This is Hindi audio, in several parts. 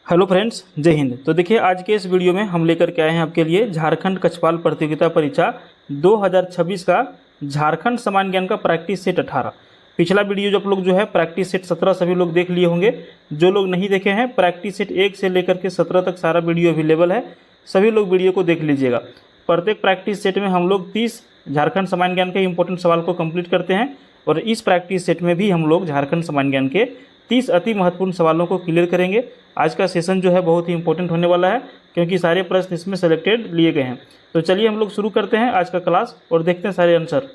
हेलो फ्रेंड्स, जय हिंद। तो देखिए, आज के इस वीडियो में हम लेकर के आए हैं आपके लिए झारखंड कक्षपाल प्रतियोगिता परीक्षा 2026 का झारखंड सामान्य ज्ञान का प्रैक्टिस सेट 18। पिछला वीडियो जो आप लोग जो है प्रैक्टिस सेट 17 सभी लोग देख लिए होंगे। जो लोग नहीं देखे हैं, प्रैक्टिस सेट 1 से लेकर के 17 तक सारा वीडियो अवेलेबल है, सभी लोग वीडियो को देख लीजिएगा। प्रत्येक प्रैक्टिस सेट में हम लोग 30 झारखंड सामान्य ज्ञान के इंपॉर्टेंट सवाल को कंप्लीट करते हैं और इस प्रैक्टिस सेट में भी हम लोग झारखंड सामान्य ज्ञान के 30 अति महत्वपूर्ण सवालों को क्लियर करेंगे। आज का सेशन जो है बहुत ही इंपॉर्टेंट होने वाला है क्योंकि सारे प्रश्न इसमें सेलेक्टेड लिए गए हैं। तो चलिए हम लोग शुरू करते हैं आज का क्लास और देखते हैं सारे आंसर।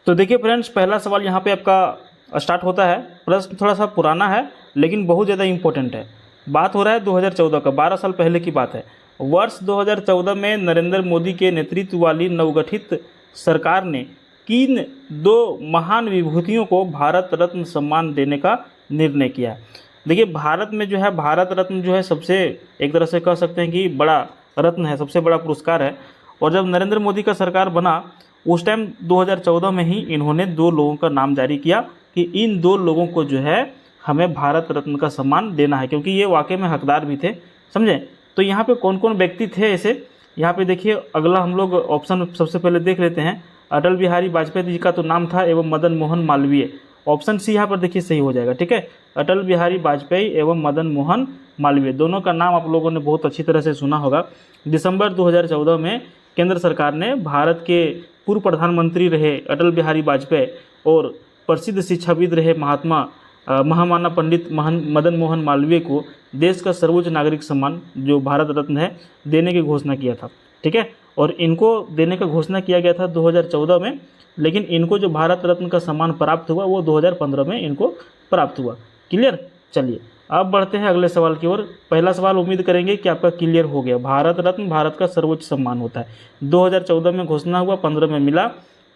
तो देखिए फ्रेंड्स, पहला सवाल यहाँ पे आपका स्टार्ट होता है। प्रश्न थोड़ा सा पुराना है लेकिन बहुत ज़्यादा इंपॉर्टेंट है। बात हो रहा है 2014 का, 12 साल पहले की बात है। वर्ष 2014 में नरेंद्र मोदी के नेतृत्व वाली नवगठित सरकार ने किन दो महान विभूतियों को भारत रत्न सम्मान देने का निर्णय किया। देखिए, भारत में जो है भारत रत्न जो है सबसे, एक तरह से कह सकते हैं कि बड़ा रत्न है, सबसे बड़ा पुरस्कार है। और जब नरेंद्र मोदी का सरकार बना उस टाइम 2014 में ही इन्होंने 2 लोगों का नाम जारी किया कि इन 2 लोगों को जो है हमें भारत रत्न का सम्मान देना है, क्योंकि ये वाकई में हकदार भी थे। समझे? तो यहाँ पे कौन कौन व्यक्ति थे ऐसे, यहाँ पे देखिए अगला हम लोग ऑप्शन सबसे पहले देख लेते हैं। अटल बिहारी वाजपेयी जी का तो नाम था एवं मदन मोहन मालवीय। ऑप्शन सी यहाँ पर देखिए सही हो जाएगा। ठीक है, अटल बिहारी वाजपेयी एवं मदन मोहन मालवीय, दोनों का नाम आप लोगों ने बहुत अच्छी तरह से सुना होगा। दिसंबर 2014 में केंद्र सरकार ने भारत के पूर्व प्रधानमंत्री रहे अटल बिहारी वाजपेयी और प्रसिद्ध शिक्षाविद रहे महामानव पंडित मदन मोहन मालवीय को देश का सर्वोच्च नागरिक सम्मान जो भारत रत्न है देने की घोषणा किया था। ठीक है, और इनको देने का घोषणा किया गया था 2014 में, लेकिन इनको जो भारत रत्न का सम्मान प्राप्त हुआ वो 2015 में इनको प्राप्त हुआ। क्लियर? चलिए अब बढ़ते हैं अगले सवाल की ओर। पहला सवाल उम्मीद करेंगे कि आपका क्लियर हो गया। भारत रत्न भारत का सर्वोच्च सम्मान होता है। 2014 में घोषणा हुआ, 15 में मिला।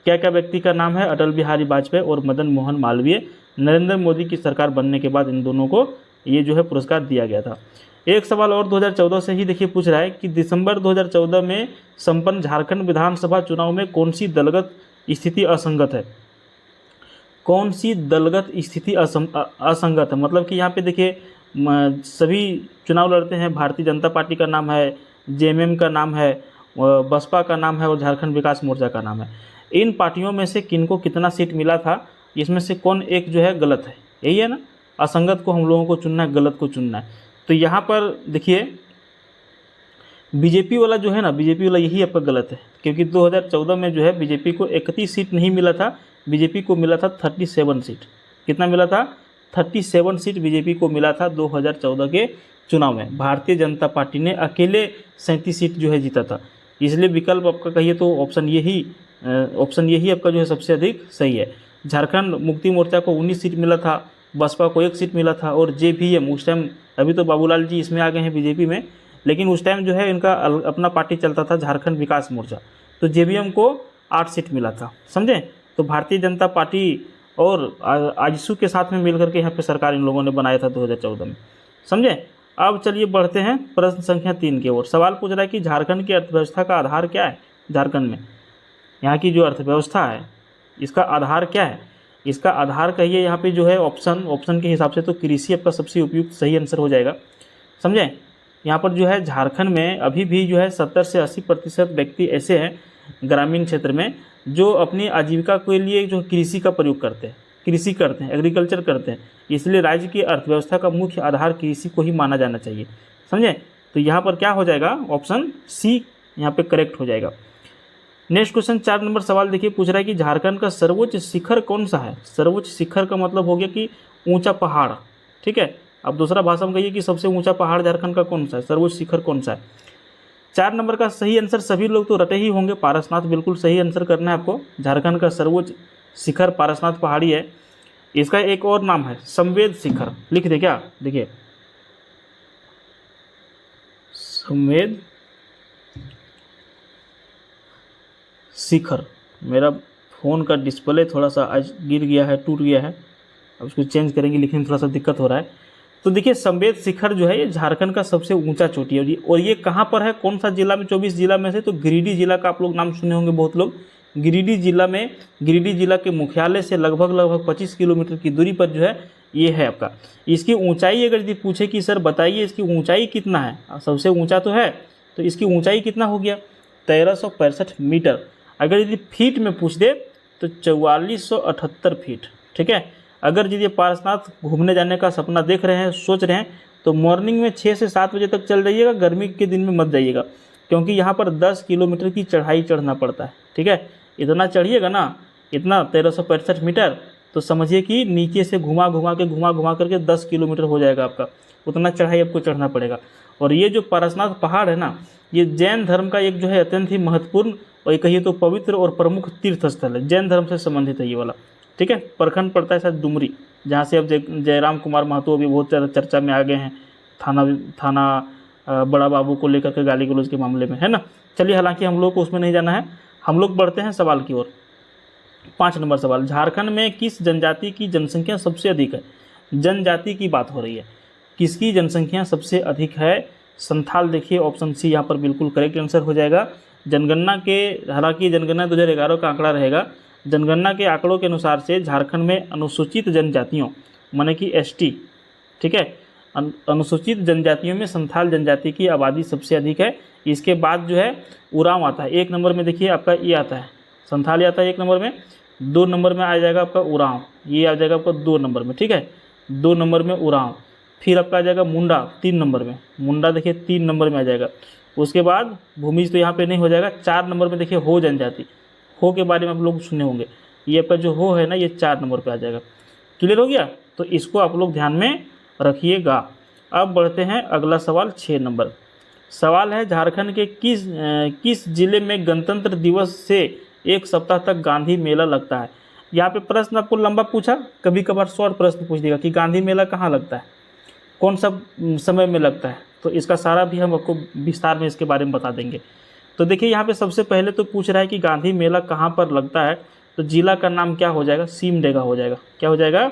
क्या क्या व्यक्ति का नाम है? अटल बिहारी वाजपेयी और मदन मोहन मालवीय। नरेंद्र मोदी की सरकार बनने के बाद इन दोनों को ये जो है पुरस्कार दिया गया था। एक सवाल और 2014 से ही देखिए पूछ रहा है कि दिसंबर 2014 में संपन्न झारखंड विधानसभा चुनाव में कौन सी दलगत स्थिति असंगत है? कौन सी दलगत स्थिति असंगत है? मतलब कि यहाँ पे देखिए सभी चुनाव लड़ते हैं। भारतीय जनता पार्टी का नाम है, जेएमएम का नाम है, बसपा का नाम है और झारखंड विकास मोर्चा का नाम है। इन पार्टियों में से किनको कितना सीट मिला था, इसमें से कौन एक जो है गलत है? यही है ना, असंगत को हम लोगों को चुनना है, गलत को चुनना है। तो यहाँ पर देखिए बीजेपी वाला जो है ना, बीजेपी वाला यही आपका गलत है, क्योंकि 2014 में जो है बीजेपी को 31 सीट नहीं मिला था, बीजेपी को मिला था 37 सीट। कितना मिला था? 37 सीट बीजेपी को मिला था 2014 के चुनाव में। भारतीय जनता पार्टी ने अकेले 37 सीट जो है जीता था। इसलिए विकल्प आपका कहिए तो ऑप्शन यही आपका जो है सबसे अधिक सही है। झारखंड मुक्ति मोर्चा को 19 सीट मिला था, बसपा को 1 सीट मिला था और जेवीएम उस टाइम, अभी तो बाबूलाल जी इसमें आ गए हैं बीजेपी में, लेकिन उस टाइम जो है इनका अपना पार्टी चलता था झारखंड विकास मोर्चा, तो जेवीएम को 8 सीट मिला था। समझे? तो भारतीय जनता पार्टी और आजसू के साथ में मिलकर के यहाँ पे सरकार इन लोगों ने बनाया था 2014 में। समझे? अब चलिए बढ़ते हैं प्रश्न संख्या 3 की ओर। सवाल पूछ रहा है कि झारखंड की अर्थव्यवस्था का आधार क्या है? झारखंड में यहाँ की जो अर्थव्यवस्था है इसका आधार क्या है? इसका आधार कहिए यहाँ पे जो है ऑप्शन के हिसाब से तो कृषि आपका सबसे उपयुक्त सही आंसर हो जाएगा। समझे? यहाँ पर जो है झारखंड में अभी भी जो है 70 से 80% व्यक्ति ऐसे हैं ग्रामीण क्षेत्र में जो अपनी आजीविका के लिए जो कृषि का प्रयोग करते हैं, कृषि करते हैं, एग्रीकल्चर करते हैं। इसलिए राज्य की अर्थव्यवस्था का मुख्य आधार कृषि को ही माना जाना चाहिए। समझे? तो यहाँ पर क्या हो जाएगा? ऑप्शन सी यहाँ पे करेक्ट हो जाएगा। नेक्स्ट क्वेश्चन 4 नंबर सवाल देखिए पूछ रहा है कि झारखंड का सर्वोच्च शिखर कौन सा है? सर्वोच्च शिखर का मतलब हो गया कि ऊंचा पहाड़। ठीक है, अब दूसरा भाषा में कहिए कि सबसे ऊंचा पहाड़ झारखंड का कौन सा है, सर्वोच्च शिखर कौन सा है? 4 नंबर का सही आंसर सभी लोग तो रटे ही होंगे, पारसनाथ बिल्कुल सही आंसर करना है आपको। झारखंड का सर्वोच्च शिखर पारसनाथ पहाड़ी है। इसका एक और नाम है संवेद शिखर। लिख दे क्या? देखिए संवेद शिखर। मेरा फ़ोन का डिस्प्ले थोड़ा सा आज गिर गया है, टूट गया है, अब उसको चेंज करेंगे, लिखने में थोड़ा सा दिक्कत हो रहा है। तो देखिए संवेद शिखर जो है ये झारखंड का सबसे ऊंचा चोटी है और ये कहाँ पर है, कौन सा जिला में? 24 जिला में से तो गिरिडीह जिला का आप लोग नाम सुने होंगे बहुत लोग। गिरिडीह जिला के मुख्यालय से लगभग 25 किलोमीटर की दूरी पर जो है ये है आपका। इसकी ऊंचाई अगर यदि पूछे कि सर बताइए इसकी ऊंचाई कितना है, सबसे ऊंचा तो है, तो इसकी ऊंचाई कितना हो गया 1365 मीटर। अगर यदि फीट में पूछ दे तो 4478 फीट। ठीक है, अगर यदि पारसनाथ घूमने जाने का सपना देख रहे हैं, सोच रहे हैं, तो मॉर्निंग में 6 से 7 बजे तक चल जाइएगा, गर्मी के दिन में मत जाइएगा, क्योंकि यहाँ पर 10 किलोमीटर की चढ़ाई चढ़ना पड़ता है। ठीक है, इतना चढ़िएगा ना, इतना 1365 मीटर, तो समझिए कि नीचे से घुमा घुमा करके 10 किलोमीटर हो जाएगा आपका, उतना चढ़ाई आपको चढ़ना पड़ेगा। और ये जो पारसनाथ पहाड़ है ना, ये जैन धर्म का एक जो है अत्यंत ही महत्वपूर्ण और कहिए तो पवित्र और प्रमुख तीर्थ स्थल है, जैन धर्म से संबंधित है ये वाला। ठीक है, प्रखंड पड़ता है शायद डुमरी, जहाँ से अब जयराम कुमार महतो अभी बहुत ज़्यादा चर्चा में आ गए हैं, थाना बड़ा बाबू को लेकर के गाली गलौज के मामले में, है ना। चलिए, हालांकि हम लोग को उसमें नहीं जाना है, हम लोग बढ़ते हैं सवाल की ओर। 5 नंबर सवाल, झारखंड में किस जनजाति की जनसंख्या सबसे अधिक है? जनजाति की बात हो रही है, किसकी जनसंख्या सबसे अधिक है? संथाल। देखिए ऑप्शन सी यहाँ पर बिल्कुल करेक्ट आंसर हो जाएगा। जनगणना के, हालांकि जनगणना 2011 का आंकड़ा रहेगा, जनगणना के आंकड़ों के अनुसार से झारखंड में अनुसूचित जनजातियों माने कि एसटी, ठीक है, अनुसूचित जनजातियों में संथाल जनजाति की आबादी सबसे अधिक है। इसके बाद जो है उरांव आता है 1 नंबर में। देखिए आपका ये आता है, संथाली आता है 1 नंबर में, 2 नंबर में आ जाएगा आपका उरांव, ये आ जाएगा आपका 2 नंबर में। ठीक है, 2 नंबर में उरांव, फिर आपका आ जाएगा मुंडा 3 नंबर में, मुंडा देखिए 3 नंबर में आ जाएगा। उसके बाद भूमिज तो यहाँ पे नहीं हो जाएगा। 4 नंबर में देखिए हो जनजाति, हो के बारे में आप लोग सुने होंगे, ये आपका जो हो है ना, ये 4 नंबर पे आ जाएगा। क्लियर हो गया, तो इसको आप लोग ध्यान में रखिएगा। अब बढ़ते हैं अगला सवाल, 6 नंबर सवाल है, झारखंड के किस जिले में गणतंत्र दिवस से 1 सप्ताह तक गांधी मेला लगता है? यहाँ पे प्रश्न आपको लंबा पूछा, कभी कभार शॉर्ट प्रश्न पूछ देगा कि गांधी मेला कहाँ लगता है, कौन सा समय में लगता है, तो इसका सारा भी हम आपको विस्तार में इसके बारे में बता देंगे। तो देखिए यहाँ पे सबसे पहले तो पूछ रहा है कि गांधी मेला कहाँ पर लगता है, तो जिला का नाम क्या हो जाएगा? सिमडेगा हो जाएगा। क्या हो जाएगा?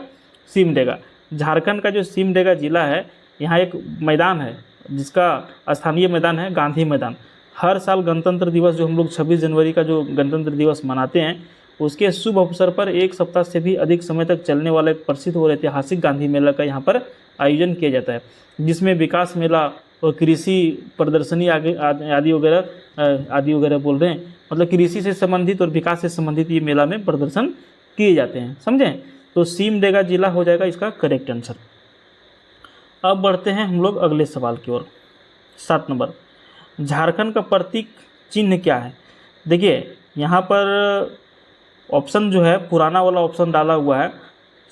सिमडेगा। झारखंड का जो सिमडेगा जिला है, यहाँ एक मैदान है जिसका स्थानीय मैदान है गांधी मैदान। हर साल गणतंत्र दिवस जो हम लोग 26 जनवरी का जो गणतंत्र दिवस मनाते हैं, उसके शुभ अवसर पर 1 सप्ताह से भी अधिक समय तक चलने वाला एक प्रसिद्ध और ऐतिहासिक गांधी मेला का यहाँ पर आयोजन किया जाता है, जिसमें विकास मेला और कृषि प्रदर्शनी आदि वगैरह बोल रहे हैं, मतलब कृषि से संबंधित और विकास से संबंधित ये मेला में प्रदर्शन किए जाते हैं, समझें। तो सिमडेगा जिला हो जाएगा इसका करेक्ट आंसर। अब बढ़ते हैं हम लोग अगले सवाल की ओर। 7 नंबर, झारखंड का प्रतीक चिन्ह क्या है? देखिए यहाँ पर ऑप्शन जो है पुराना वाला ऑप्शन डाला हुआ है,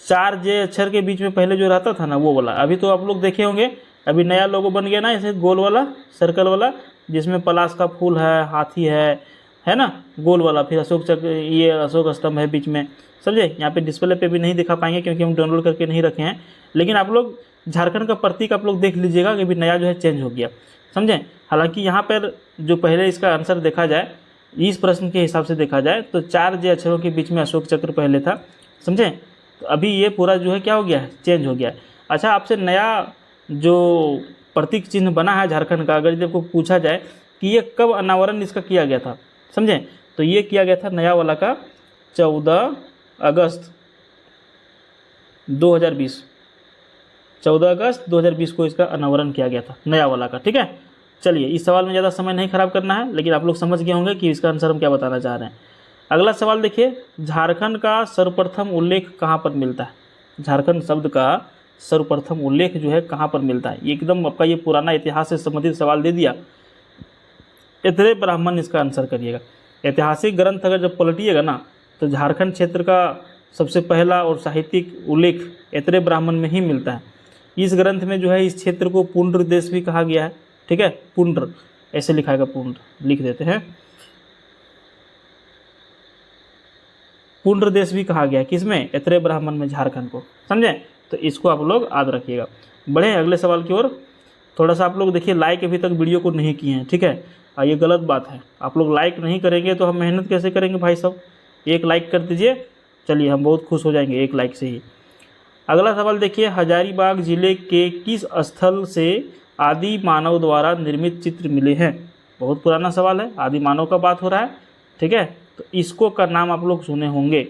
4 जे अक्षर के बीच में पहले जो रहता था ना वो वाला। अभी तो आप लोग देखे होंगे, अभी नया लोगो बन गया ना, ऐसे गोल वाला सर्कल वाला, जिसमें पलाश का फूल है, हाथी है ना, गोल वाला, फिर अशोक चक्र, ये अशोक स्तंभ है बीच में, समझे। यहाँ पे डिस्प्ले पे भी नहीं दिखा पाएंगे क्योंकि हम डाउनलोड करके नहीं रखे हैं, लेकिन आप लोग झारखंड का प्रतीक आप लोग देख लीजिएगा कि अभी नया जो है चेंज हो गया, समझें। हालांकि यहाँ पर जो पहले इसका आंसर देखा जाए, इस प्रश्न के हिसाब से देखा जाए तो 4 जे अक्षरों के बीच में अशोक चक्र पहले था, समझें। तो अभी ये पूरा जो है क्या हो गया है, चेंज हो गया है। अच्छा, आपसे नया जो प्रतीक चिन्ह बना है झारखंड का, अगर जब को पूछा जाए कि ये कब अनावरण इसका किया गया था, समझें, तो ये किया गया था नया वाला का 14 अगस्त 2020, 14 अगस्त 2020 को इसका अनावरण किया गया था नया वाला का। ठीक है, चलिए इस सवाल में ज़्यादा समय नहीं खराब करना है, लेकिन आप लोग समझ गए होंगे कि इसका आंसर हम क्या बताना चाह रहे हैं। अगला सवाल देखिए, झारखंड का सर्वप्रथम उल्लेख कहाँ पर मिलता है? झारखंड शब्द का सर्वप्रथम उल्लेख जो है कहाँ पर मिलता है? एकदम आपका ये पुराना इतिहास से संबंधित सवाल दे दिया, इतने ब्राह्मण इसका आंसर करिएगा। ऐतिहासिक ग्रंथ अगर जब पलटिएगा ना, तो झारखंड क्षेत्र का सबसे पहला और साहित्यिक उल्लेख ऐतरेय ब्राह्मण में ही मिलता है। इस ग्रंथ में जो है इस क्षेत्र को पुंड्र देश भी कहा गया है। ठीक है, पुंड्र ऐसे लिखाएगा, पुंड्र लिख देते हैं, पुंड्र देश भी कहा गया है किसमें? ऐतरेय ब्राह्मण में, झारखंड को, समझें। तो इसको आप लोग याद रखिएगा। बढ़े अगले सवाल की ओर। थोड़ा सा आप लोग देखिए, लाइक अभी तक वीडियो को नहीं किए हैं, ठीक है, ये गलत बात है। आप लोग लाइक नहीं करेंगे तो हम मेहनत कैसे करेंगे भाई साहब? एक लाइक कर दीजिए, चलिए हम बहुत खुश हो जाएंगे एक लाइक से ही। अगला सवाल देखिए, हजारीबाग जिले के किस स्थल से आदि मानव द्वारा निर्मित चित्र मिले हैं? बहुत पुराना सवाल है, आदि मानव का बात हो रहा है, ठीक है। तो इसको का नाम आप लोग सुने होंगे।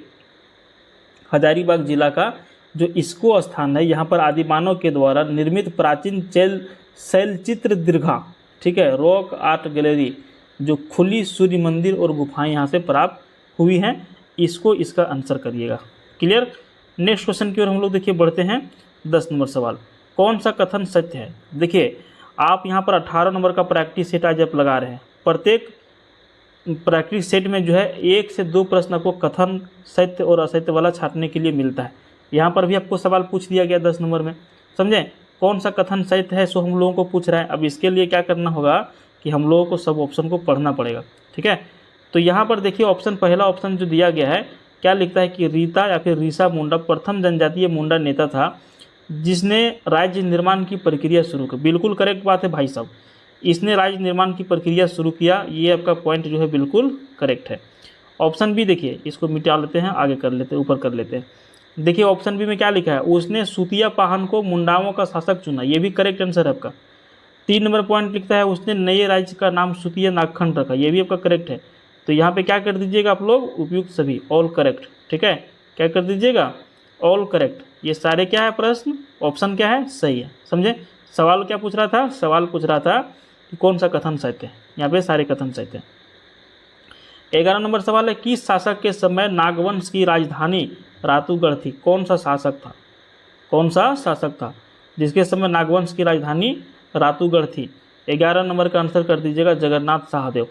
हजारीबाग जिला का जो इसको स्थान है, यहाँ पर आदिमानव के द्वारा निर्मित प्राचीन शैलचित्र दीर्घा, ठीक है, रॉक आर्ट गैलरी, जो खुली सूर्य मंदिर और गुफाएं यहाँ से प्राप्त हुई हैं, इसको इसका आंसर करिएगा। क्लियर। नेक्स्ट क्वेश्चन की ओर हम लोग देखिए बढ़ते हैं। 10 नंबर सवाल, कौन सा कथन सत्य है? देखिए आप यहाँ पर 18 नंबर का प्रैक्टिस सेट आज आप लगा रहे हैं। प्रत्येक प्रैक्टिस सेट में जो है 1 से 2 प्रश्न आपको कथन सत्य और असत्य वाला छाटने के लिए मिलता है। यहाँ पर भी आपको सवाल पूछ दिया गया 10 नंबर में, समझें, कौन सा कथन सत्य है सो हम लोगों को पूछ रहा है। अब इसके लिए क्या करना होगा कि हम लोगों को सब ऑप्शन को पढ़ना पड़ेगा, ठीक है। तो यहाँ पर देखिए ऑप्शन, पहला ऑप्शन जो दिया गया है क्या लिखता है कि रीता या फिर रीसा मुंडा प्रथम जनजातीय मुंडा नेता था जिसने राज्य निर्माण की प्रक्रिया शुरू की। बिल्कुल करेक्ट बात है भाई साहब, इसने राज्य निर्माण की प्रक्रिया शुरू किया, ये आपका पॉइंट जो है बिल्कुल करेक्ट है। ऑप्शन बी देखिए, इसको मिटा लेते हैं, आगे कर लेते हैं, ऊपर कर लेते हैं। देखिए ऑप्शन बी में क्या लिखा है, उसने सूतिया पाहन को मुंडाओं का शासक चुना, ये भी करेक्ट आंसर है आपका। 3 नंबर पॉइंट लिखता है उसने नए राज्य का नाम सूतिया नागखंड रखा, ये भी आपका करेक्ट है। तो यहाँ पे क्या कर दीजिएगा आप लोग, उपयुक्त सभी, ऑल करेक्ट, ठीक है, क्या कर दीजिएगा, ऑल करेक्ट। ये सारे क्या है प्रश्न, ऑप्शन क्या है, सही है, समझे। सवाल क्या पूछ रहा था, सवाल पूछ रहा था कि कौन सा कथन सत्य है, यहाँ पे सारे कथन सत्य हैं। 11 नंबर सवाल है, किस शासक के समय नागवंश की राजधानी रातूगढ़ थी? कौन सा शासक था, कौन सा शासक था जिसके समय नागवंश की राजधानी रातूगढ़ थी? 11 नंबर का आंसर कर दीजिएगा जगन्नाथ शाहदेव।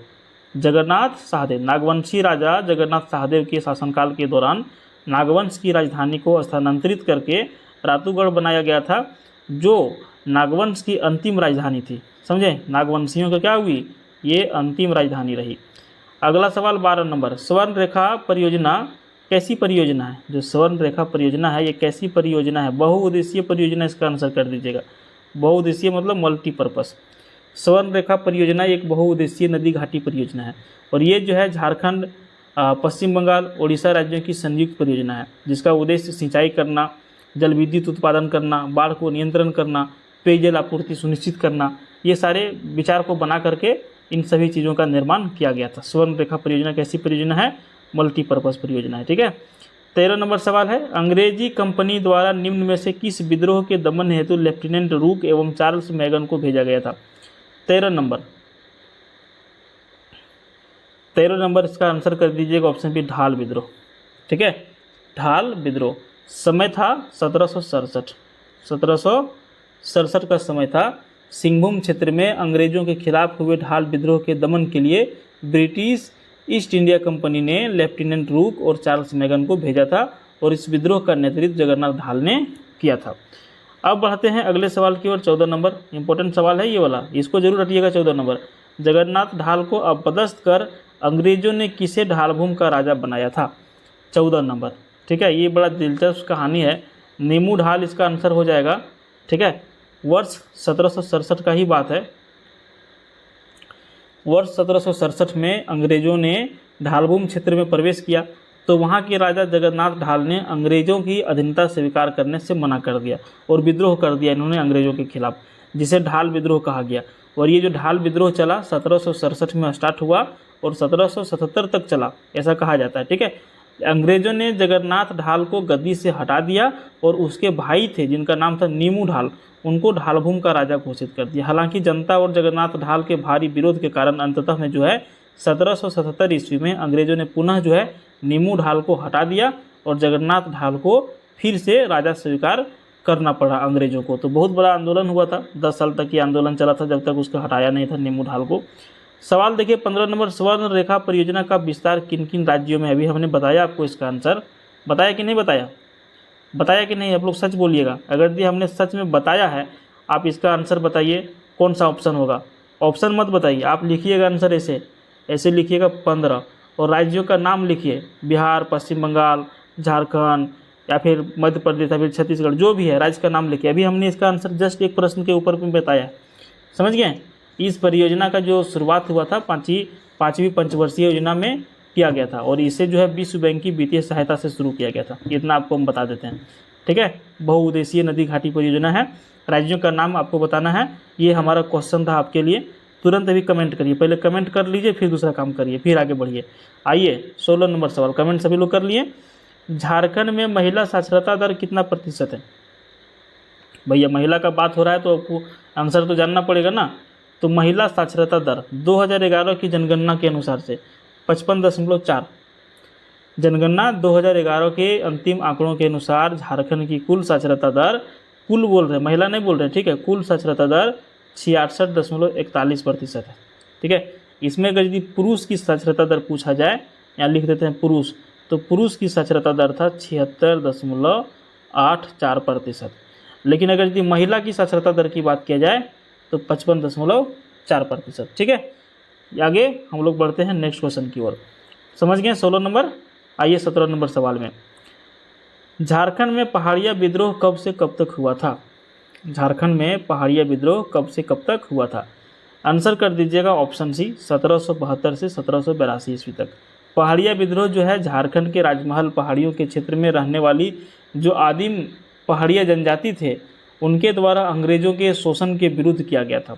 जगन्नाथ शाहदेव, नागवंशी राजा जगन्नाथ शाहदेव के शासनकाल के दौरान नागवंश की राजधानी को स्थानांतरित करके रातूगढ़ बनाया गया था, जो नागवंश की अंतिम राजधानी थी, समझे। नागवंशियों का क्या हुई, ये अंतिम राजधानी रही। अगला सवाल 12 नंबर, स्वर्ण रेखा परियोजना कैसी परियोजना है? जो स्वर्ण रेखा परियोजना है ये कैसी परियोजना है? बहुउद्देशीय परियोजना, इसका आंसर कर दीजिएगा। बहुउद्देशीय मतलब मल्टीपर्पस। स्वर्ण रेखा परियोजना एक बहुउद्देशीय नदी घाटी परियोजना है और ये जो है झारखंड, पश्चिम बंगाल, उड़ीसा राज्यों की संयुक्त परियोजना है, जिसका उद्देश्य सिंचाई करना, जल विद्युत उत्पादन करना, बाढ़ को नियंत्रण करना, पेयजल आपूर्ति सुनिश्चित करना, ये सारे विचार को बना करके इन सभी चीज़ों का निर्माण किया गया था। स्वर्ण रेखा परियोजना कैसी परियोजना है, मल्टीपर्पज परियोजना है, ठीक है। 13 नंबर सवाल है, अंग्रेजी कंपनी द्वारा निम्न में से किस विद्रोह के दमन हेतु लेफ्टिनेंट रूक एवं चार्ल्स मैगन को भेजा गया था? 13 नंबर इसका आंसर कर दीजिएगा ऑप्शन बी, ढाल विद्रोह, ठीक है। ढाल विद्रोह समय था 1767, 1767 का समय था। सिंहभूम क्षेत्र में अंग्रेजों के खिलाफ हुए ढाल विद्रोह के दमन के लिए ब्रिटिश ईस्ट इंडिया कंपनी ने लेफ्टिनेंट रूक और चार्ल्स मैगन को भेजा था और इस विद्रोह का नेतृत्व जगन्नाथ ढाल ने किया था। अब बढ़ते हैं अगले सवाल की ओर। 14 नंबर इंपॉर्टेंट सवाल है ये वाला, इसको जरूर रटिएगा। 14 नंबर, जगन्नाथ ढाल को अपदस्थ कर अंग्रेजों ने किसे ढालभूम का राजा बनाया था? 14 नंबर, ठीक है, ये बड़ा दिलचस्प कहानी है। नीमू ढाल इसका आंसर हो जाएगा, ठीक है। वर्ष 1767 का ही बात है। वर्ष 1767 में अंग्रेजों ने ढालभूम क्षेत्र में प्रवेश किया तो वहाँ के राजा जगन्नाथ ढाल ने अंग्रेजों की अधीनता स्वीकार करने से मना कर दिया और विद्रोह कर दिया इन्होंने अंग्रेजों के खिलाफ, जिसे ढाल विद्रोह कहा गया। और ये जो ढाल विद्रोह चला 1767 में स्टार्ट हुआ और 1777 तक चला, ऐसा कहा जाता है, ठीक है। अंग्रेजों ने जगन्नाथ ढाल को गद्दी से हटा दिया और उसके भाई थे जिनका नाम था नीमू ढाल, उनको ढालभूम का राजा घोषित कर दिया। हालांकि जनता और जगन्नाथ ढाल के भारी विरोध के कारण अंततः में जो है 1777 ईस्वी में अंग्रेजों ने पुनः जो है नीमू ढाल को हटा दिया और जगन्नाथ ढाल को फिर से राजा स्वीकार करना पड़ा अंग्रेजों को। तो बहुत बड़ा आंदोलन हुआ था, 10 साल तक ये आंदोलन चला था जब तक उसको हटाया नहीं था नीमू ढाल को। सवाल देखिए 15 नंबर, स्वर्ण रेखा परियोजना का विस्तार किन किन राज्यों में? अभी हमने बताया आपको इसका आंसर, बताया कि नहीं बताया? बताया कि नहीं? आप लोग सच बोलिएगा। अगर ये हमने सच में बताया है, आप इसका आंसर बताइए कौन सा ऑप्शन होगा। ऑप्शन मत बताइए, आप लिखिएगा आंसर ऐसे लिखिएगा 15 और राज्यों का नाम लिखिए, बिहार, पश्चिम बंगाल, झारखंड या फिर मध्य प्रदेश या फिर छत्तीसगढ़, जो भी है राज्य का नाम लिखिए। अभी हमने इसका आंसर जस्ट एक प्रश्न के ऊपर में बताया, समझ गए। इस परियोजना का जो शुरुआत हुआ था पाँचवीं पंचवर्षीय योजना में किया गया था और इसे जो है विश्व बैंक की वित्तीय सहायता से शुरू किया गया था। इतना आपको हम बता देते हैं, ठीक है। बहुउद्देशीय नदी घाटी परियोजना है। राज्यों का नाम आपको बताना है, ये हमारा क्वेश्चन था आपके लिए। तुरंत अभी कमेंट करिए, पहले कमेंट कर लीजिए फिर दूसरा काम करिए, फिर आगे बढ़िए। आइए 16 नंबर सवाल, कमेंट सभी लोग कर लिए। झारखंड में महिला साक्षरता दर कितना प्रतिशत है? भैया महिला का बात हो रहा है तो आपको आंसर तो जानना पड़ेगा ना। तो महिला साक्षरता दर 2011 की जनगणना के अनुसार से 55.4। जनगणना 2011 के अंतिम आंकड़ों के अनुसार झारखंड की कुल साक्षरता दर, कुल बोल रहे महिला नहीं बोल रहे, ठीक है, कुल साक्षरता दर 66.41% है। ठीक है, इसमें अगर यदि पुरुष की साक्षरता दर पूछा जाए, यहाँ लिख देते हैं पुरुष, तो पुरुष की साक्षरता दर था 76.84%। लेकिन अगर यदि महिला की साक्षरता दर की बात किया जाए तो 55.4%। ठीक है, आगे हम लोग बढ़ते हैं नेक्स्ट क्वेश्चन की ओर। समझ गए 16 नंबर। आइए 17 नंबर सवाल में, झारखंड में पहाड़िया विद्रोह कब से कब तक हुआ था? झारखंड में पहाड़िया विद्रोह कब से कब तक हुआ था? आंसर कर दीजिएगा ऑप्शन सी, 1772 से 1782 ईस्वी तक। पहाड़िया विद्रोह जो है झारखंड के राजमहल पहाड़ियों के क्षेत्र में रहने वाली जो आदिम पहाड़िया जनजाति थे उनके द्वारा अंग्रेजों के शोषण के विरुद्ध किया गया था।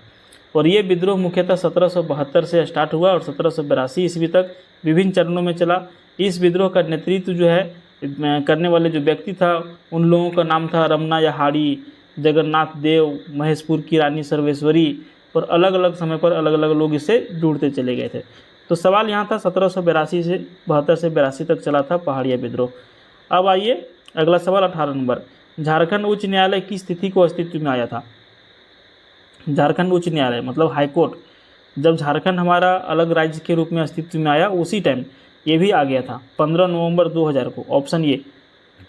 और ये विद्रोह मुख्यतः 1772 से स्टार्ट हुआ और 1782 ईस्वी तक विभिन्न चरणों में चला। इस विद्रोह का नेतृत्व जो है करने वाले जो व्यक्ति था उन लोगों का नाम था रमना यहाड़ी, जगन्नाथ देव, महेशपुर की रानी सर्वेश्वरी, और अलग अलग समय पर अलग अलग लोग इससे जुड़ते चले गए थे। तो सवाल यहाँ था 1782 से 72 से 82 तक चला था पहाड़िया विद्रोह। अब आइए अगला सवाल 18 नंबर, झारखंड उच्च न्यायालय की स्थिति को अस्तित्व में आया था? झारखंड उच्च न्यायालय मतलब हाईकोर्ट, जब झारखंड हमारा अलग राज्य के रूप में अस्तित्व में आया उसी टाइम ये भी आ गया था 15 नवंबर 2000 को, ऑप्शन ये।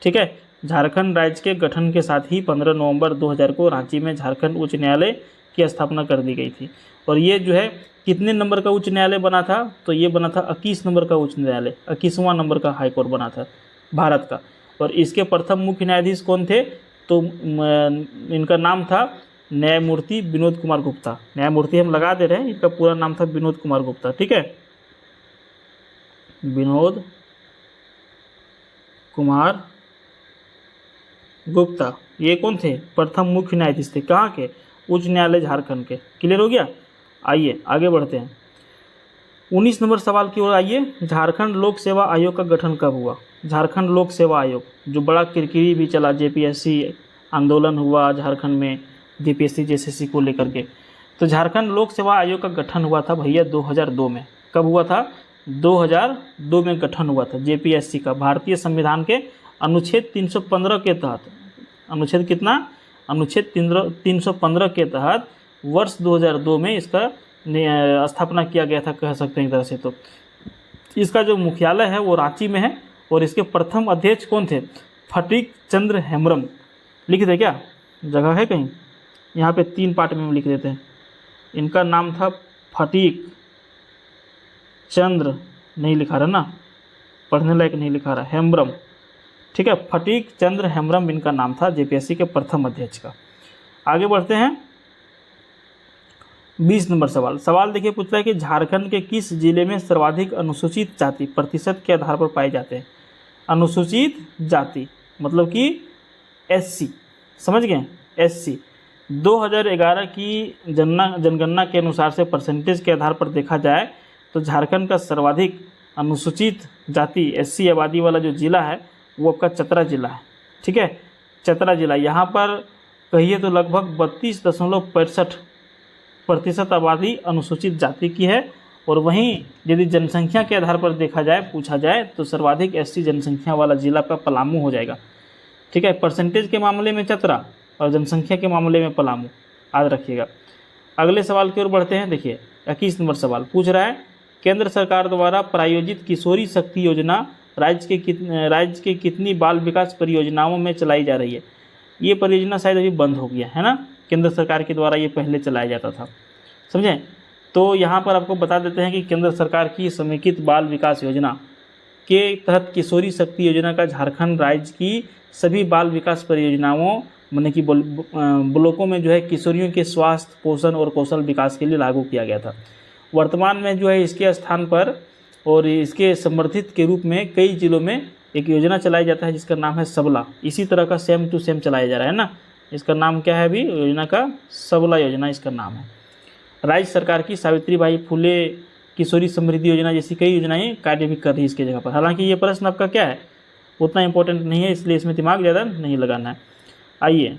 ठीक है, झारखंड राज्य के गठन के साथ ही 15 नवंबर 2000 को रांची में झारखंड उच्च न्यायालय की स्थापना कर दी गई थी। और ये जो है कितने नंबर का उच्च न्यायालय बना था? तो ये बना था 21 नंबर का उच्च न्यायालय, 21वां नंबर का हाईकोर्ट बना था भारत का। और इसके प्रथम मुख्य न्यायाधीश कौन थे? तो इनका नाम था न्यायमूर्ति विनोद कुमार गुप्ता। न्यायमूर्ति हम लगा दे रहे हैं, इनका पूरा नाम था विनोद कुमार गुप्ता। ठीक है, विनोद कुमार गुप्ता ये कौन थे? प्रथम मुख्य न्यायाधीश थे। कहाँ के? उच्च न्यायालय झारखंड के। क्लियर हो गया? आइए आगे बढ़ते हैं 19 नंबर सवाल की ओर। आइए, झारखंड लोक सेवा आयोग का गठन कब हुआ? झारखंड लोक सेवा आयोग जो बड़ा किरकिरी भी चला, जेपीएससी आंदोलन हुआ झारखंड में, जेपीएससी जेएसएससी को लेकर के। तो झारखंड लोक सेवा आयोग का गठन हुआ था भैया 2002 में। कब हुआ था? 2002 में गठन हुआ था जेपीएससी का। भारतीय संविधान के अनुच्छेद 315 के तहत, अनुच्छेद कितना? अनुच्छेद 315 के तहत वर्ष 2002 में इसका स्थापना किया गया था, कह सकते हैं एक तरह से। तो इसका जो मुख्यालय है वो रांची में है और इसके प्रथम अध्यक्ष कौन थे? फटीक चंद्र हेम्ब्रम। लिख दे क्या? जगह है कहीं? यहाँ पे 3 पार्ट में हम लिख देते हैं। इनका नाम था फटीक चंद्र, नहीं लिखा रहा ना, पढ़ने लायक नहीं लिखा रहा, हेम्ब्रम। ठीक है, फटीक चंद्र हेम्ब्रम इनका नाम था जेपीएससी के प्रथम अध्यक्ष का। आगे बढ़ते हैं 20 नंबर सवाल। सवाल देखिए पूछता है कि झारखंड के किस जिले में सर्वाधिक अनुसूचित जाति प्रतिशत के आधार पर पाए जाते हैं? अनुसूचित जाति मतलब कि एससी, समझ गए? एससी 2011 की जनगणना के अनुसार से परसेंटेज के आधार पर देखा जाए तो झारखंड का सर्वाधिक अनुसूचित जाति एससी आबादी वाला जो जिला है वो आपका चतरा जिला है। ठीक है, चतरा जिला, यहाँ पर कहिए तो लगभग 32.65% आबादी अनुसूचित जाति की है। और वहीं यदि जनसंख्या के आधार पर देखा जाए, पूछा जाए तो सर्वाधिक एससी जनसंख्या वाला जिला का पलामू हो जाएगा। ठीक है, परसेंटेज के मामले में चतरा और जनसंख्या के मामले में पलामू, याद रखिएगा। अगले सवाल की ओर बढ़ते हैं। देखिए 21 नंबर सवाल पूछ रहा है, केंद्र सरकार द्वारा प्रायोजित किशोरी शक्ति योजना राज्य के कितनी बाल विकास परियोजनाओं में चलाई जा रही है? ये परियोजना शायद अभी बंद हो गया है ना, केंद्र सरकार के द्वारा ये पहले चलाया जाता था, समझें? तो यहाँ पर आपको बता देते हैं कि केंद्र सरकार की समेकित बाल विकास योजना के तहत किशोरी शक्ति योजना का झारखंड राज्य की सभी बाल विकास परियोजनाओं माने कि ब्लॉकों में जो है किशोरियों के स्वास्थ्य, पोषण और कौशल विकास के लिए लागू किया गया था। वर्तमान में जो है इसके स्थान पर और इसके समर्थित के रूप में कई जिलों में एक योजना चलाई जाता है जिसका नाम है सबला। इसी तरह का सेम टू सेम चलाया जा रहा है ना। इसका नाम क्या है? अभी योजना का सबला योजना इसका नाम है। राज्य सरकार की सावित्रीबाई फुले किशोरी समृद्धि योजना जैसी कई योजनाएं कार्य भी कर रही है इसके जगह पर। हालांकि ये प्रश्न आपका क्या है, उतना इंपॉर्टेंट नहीं है, इसलिए इसमें दिमाग ज़्यादा नहीं लगाना है। आइए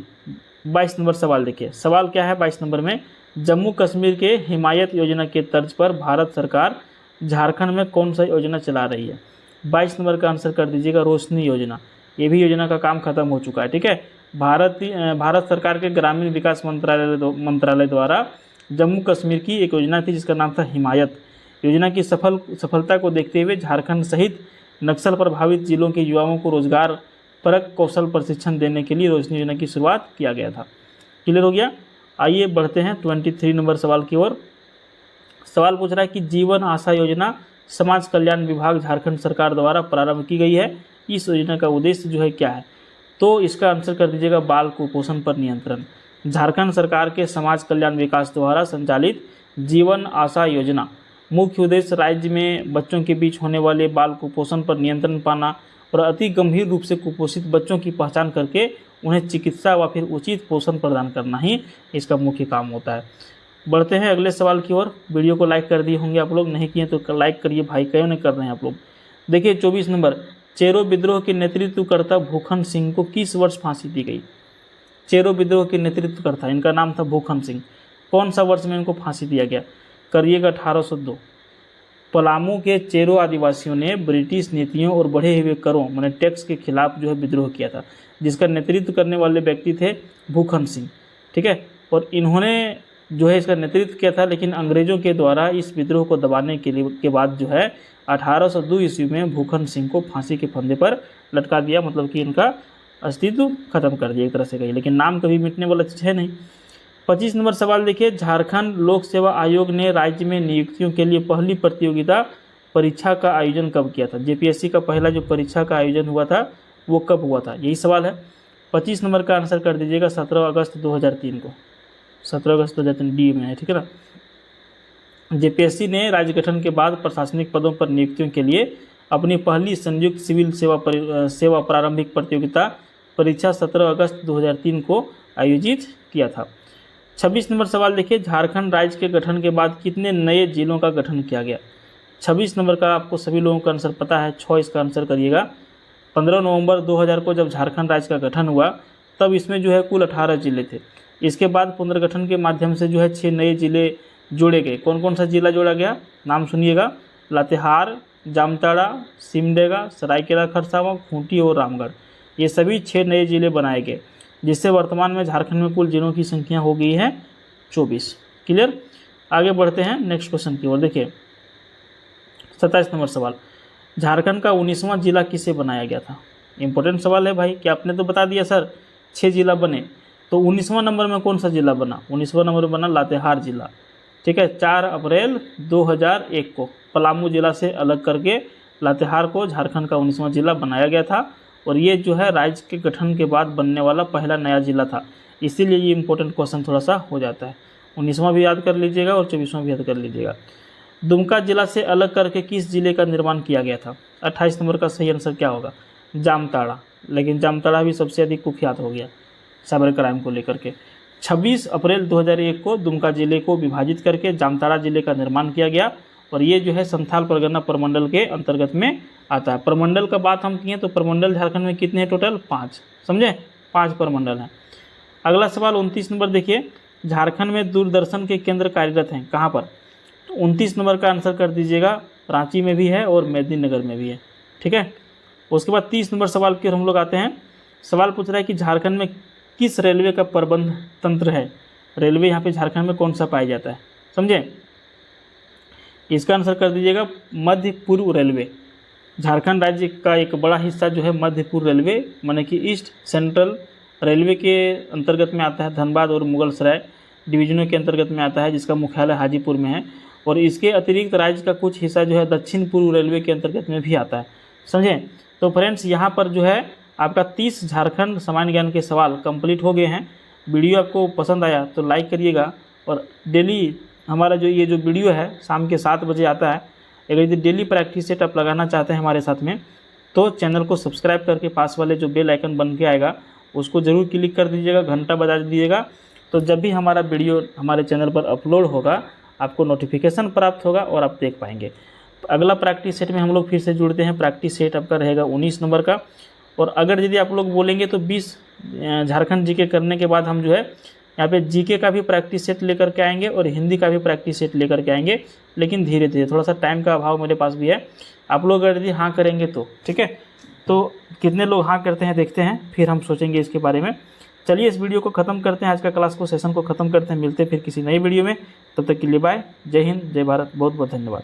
22 नंबर सवाल देखिए। सवाल क्या है 22 नंबर में, जम्मू कश्मीर के हिमायत योजना के तर्ज पर भारत सरकार झारखंड में कौन सा योजना चला रही है। 22 नंबर का आंसर कर दीजिएगा रोशनी योजना। ये भी योजना का काम खत्म हो चुका है, ठीक है। भारत सरकार के ग्रामीण विकास मंत्रालय द्वारा जम्मू कश्मीर की एक योजना थी जिसका नाम था हिमायत। योजना की सफलता को देखते हुए झारखंड सहित नक्सल प्रभावित जिलों के युवाओं को रोजगार परक कौशल प्रशिक्षण देने के लिए रोशनी योजना की शुरुआत किया गया था। क्लियर हो गया। आइए बढ़ते हैं 23 नंबर सवाल की ओर। सवाल पूछ रहा है कि जीवन आशा योजना समाज कल्याण विभाग झारखंड सरकार द्वारा प्रारंभ की गई है। इस योजना का उद्देश्य जो है क्या है, तो इसका आंसर कर दीजिएगा बाल कुपोषण पर नियंत्रण। झारखंड सरकार के समाज कल्याण विकास द्वारा संचालित जीवन आशा योजना मुख्य उद्देश्य राज्य में बच्चों के बीच होने वाले बाल कुपोषण पर नियंत्रण पाना और अति गंभीर रूप से कुपोषित बच्चों की पहचान करके उन्हें चिकित्सा व फिर उचित पोषण प्रदान करना ही इसका मुख्य काम होता है। बढ़ते हैं अगले सवाल की ओर। वीडियो को लाइक कर दिए होंगे आप लोग, नहीं किए तो लाइक करिए भाई, क्यों नहीं कर रहे हैं आप लोग। देखिए 24 नंबर, चेरो विद्रोह के नेतृत्वकर्ता भूखन सिंह को किस वर्ष फांसी दी गई। चेरो विद्रोह के नेतृत्वकर्ता, इनका नाम था भूखन सिंह। कौन सा वर्ष में इनको फांसी दिया गया, करिएगा 1802। पलामू के चेरो आदिवासियों ने ब्रिटिश नीतियों और बढ़े हुए करों माने टैक्स के खिलाफ जो है विद्रोह किया था, जिसका नेतृत्व करने वाले व्यक्ति थे भूखन सिंह, ठीक है। और इन्होंने जो है इसका नेतृत्व किया था, लेकिन अंग्रेजों के द्वारा इस विद्रोह को दबाने के बाद जो है 1802 ईस्वी में भूखन सिंह को फांसी के फंदे पर लटका दिया, मतलब कि इनका अस्तित्व खत्म कर दिया एक तरह से कही, लेकिन नाम कभी मिटने वाला चीज़ है नहीं। 25 नंबर सवाल देखिए, झारखंड लोक सेवा आयोग ने राज्य में नियुक्तियों के लिए पहली प्रतियोगिता परीक्षा का आयोजन कब किया था। जेपीएससी का पहला जो परीक्षा का आयोजन हुआ था वो कब हुआ था, यही सवाल है। 25 नंबर का आंसर कर दीजिएगा 17 अगस्त 2003 को। 17 अगस्त 2003 डी में है, ठीक है ना। जेपीएससी ने राज्य गठन के बाद प्रशासनिक पदों पर नियुक्तियों के लिए अपनी पहली संयुक्त सिविल सेवा प्रारंभिक प्रतियोगिता परीक्षा 17 अगस्त 2003 को आयोजित किया था। 26 नंबर सवाल देखिए, झारखंड राज्य के गठन के बाद कितने नए जिलों का गठन किया गया। 26 नंबर का आपको सभी लोगों का आंसर पता है, 6 इसका आंसर करिएगा। 15 नवंबर 2000 को जब झारखंड राज्य का गठन हुआ तब इसमें जो है कुल 18 जिले थे। इसके बाद पुनर्गठन के माध्यम से जो है 6 नए जिले जोड़े गए। कौन कौन सा जिला जोड़ा गया, नाम सुनिएगा, लातेहार, जामताड़ा, सिमडेगा, सरायकेला खरसावां, खूंटी और रामगढ़। ये सभी 6 नए जिले बनाए गए, जिससे वर्तमान में झारखंड में कुल जिलों की संख्या हो गई है 24। क्लियर। आगे बढ़ते हैं नेक्स्ट क्वेश्चन की ओर। देखिए 27 नंबर सवाल, झारखंड का 19वां जिला किसे बनाया गया था। इंपॉर्टेंट सवाल है भाई, कि आपने तो बता दिया सर 6 जिला बने, तो 19वां नंबर में कौन सा जिला बना। 19वां नंबर बना लातेहार जिला, ठीक है। 4 अप्रैल 2001 को पलामू जिला से अलग करके लातेहार को झारखंड का 19वां जिला बनाया गया था, और ये जो है राज्य के गठन के बाद बनने वाला पहला नया जिला था, इसीलिए ये इंपॉर्टेंट क्वेश्चन थोड़ा सा हो जाता है। 19वां भी याद कर लीजिएगा और 24वां भी याद कर लीजिएगा। दुमका जिला से अलग करके किस जिले का निर्माण किया गया था। 28 नंबर का सही आंसर क्या होगा, जामताड़ा, लेकिन जामताड़ा भी सबसे अधिक कुख्यात हो गया साइबर क्राइम को लेकर के। 26 अप्रैल 2001 को दुमका जिले को विभाजित करके जामताड़ा जिले का निर्माण किया गया, और ये जो है संथाल परगना प्रमंडल के अंतर्गत में आता है। प्रमंडल का बात हम किए तो प्रमंडल झारखंड में कितने हैं टोटल, 5, समझे, 5 प्रमंडल हैं। अगला सवाल 29 नंबर देखिए, झारखंड में दूरदर्शन के केंद्र कार्यरत हैं कहाँ पर। तो 29 नंबर का आंसर कर दीजिएगा, रांची में भी है और मेदिनीनगर में भी है, ठीक है। उसके बाद 30 नंबर सवाल की ओर हम लोग आते हैं। सवाल पूछ रहा है कि झारखंड में किस रेलवे का प्रबंध तंत्र है। रेलवे यहाँ पे झारखंड में कौन सा पाया जाता है, समझे। इसका आंसर कर दीजिएगा मध्य पूर्व रेलवे। झारखंड राज्य का एक बड़ा हिस्सा जो है मध्य पूर्व रेलवे माने कि ईस्ट सेंट्रल रेलवे के अंतर्गत में आता है। धनबाद और मुगलसराय डिवीजनों के अंतर्गत में आता है, जिसका मुख्यालय हाजीपुर में है। और इसके अतिरिक्त राज्य का कुछ हिस्सा जो है दक्षिण पूर्व रेलवे के अंतर्गत में भी आता है, समझे। तो फ्रेंड्स यहाँ पर जो है आपका 30 झारखंड सामान्य ज्ञान के सवाल कंप्लीट हो गए हैं। वीडियो आपको पसंद आया तो लाइक करिएगा, और डेली हमारा जो ये जो वीडियो है शाम के 7 बजे आता है। अगर यदि डेली प्रैक्टिस सेट आप लगाना चाहते हैं हमारे साथ में, तो चैनल को सब्सक्राइब करके पास वाले जो बेल आइकन बन के आएगा उसको ज़रूर क्लिक कर दीजिएगा, घंटा बजा दीजिएगा, तो जब भी हमारा वीडियो हमारे चैनल पर अपलोड होगा आपको नोटिफिकेशन प्राप्त होगा और आप देख पाएंगे। अगला प्रैक्टिस सेट में हम लोग फिर से जुड़ते हैं। प्रैक्टिस सेट आपका रहेगा 19 नंबर का। और अगर यदि आप लोग बोलेंगे तो 20 झारखंड जीके करने के बाद हम जो है यहाँ पे जीके का भी प्रैक्टिस सेट लेकर के आएंगे और हिंदी का भी प्रैक्टिस सेट लेकर के आएंगे, लेकिन धीरे धीरे, थोड़ा सा टाइम का अभाव मेरे पास भी है। आप लोग अगर यदि हाँ करेंगे तो ठीक है। तो कितने लोग हाँ करते हैं देखते हैं, फिर हम सोचेंगे इसके बारे में। चलिए इस वीडियो को ख़त्म करते हैं, आज का क्लास को, सेशन को ख़त्म करते हैं। मिलते हैं फिर किसी नई वीडियो में, तब तक के लिए बाय। जय हिंद, जय भारत, बहुत बहुत धन्यवाद।